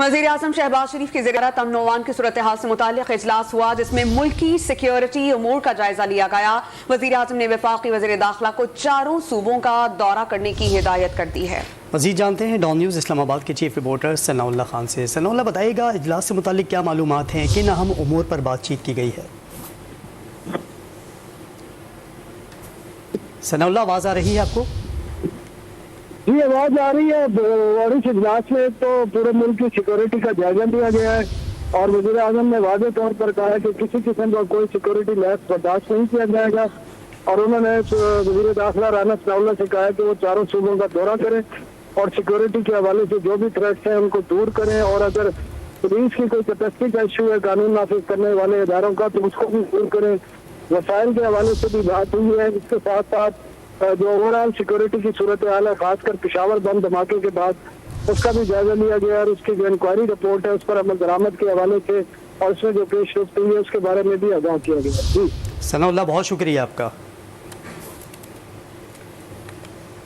وزیر اعظم شہباز شریف کی زیارت امن و امان کی صورتحال سے متعلق اجلاس ہوا جس میں ملکی سیکیورٹی امور کا جائزہ لیا گیا۔ وزیر اعظم نے وفاقی وزیر داخلہ کو چاروں صوبوں کا دورہ کرنے کی ہدایت کر دی ہے۔ مزید جانتے ہیں ڈان نیوز اسلام آباد کے چیف رپورٹر ثناء اللہ خان سے۔ ثناء اللہ بتائیے گا اجلاس سے متعلق کیا معلومات ہیں، کن اہم امور پر بات چیت کی گئی ہے؟ ثناء اللہ آواز آ رہی ہے آپ کو؟ جی آواز آ رہی ہے۔ اور اس اجلاس میں تو پورے ملک کی سیکورٹی کا جائزہ لیا گیا ہے اور وزیر اعظم نے واضح طور پر کہا ہے کہ کسی قسم کا کوئی سیکورٹی لیس برداشت نہیں کیا جائے گا، اور انہوں نے وزیر داخلہ رانا ثناء اللہ سے کہا ہے کہ وہ چاروں صوبوں کا دورہ کریں اور سیکورٹی کے حوالے سے جو بھی تھریٹس ہیں ان کو دور کریں، اور اگر پولیس کی کوئی کیپیسٹی کا ایشو ہے قانون نافذ کرنے والے اداروں کا تو اس کو بھی دور کریں۔ وسائل کے حوالے سے بھی بات ہوئی ہے۔ اس کے ساتھ ساتھ جو اوور آل سیکورٹی کی صورتحال ہے، خاص کر پشاور بم دھماکے کے بعد، اس کا بھی جائزہ لیا گیا اور اس کی جو انکوائری رپورٹ ہے اس پر عمل درآمد کے حوالے سے اور اس میں جو پیش رفت ہوئی ہے اس کے بارے میں بھی آگاہ کیا گیا۔ جی ثناء اللہ بہت شکریہ آپ کا۔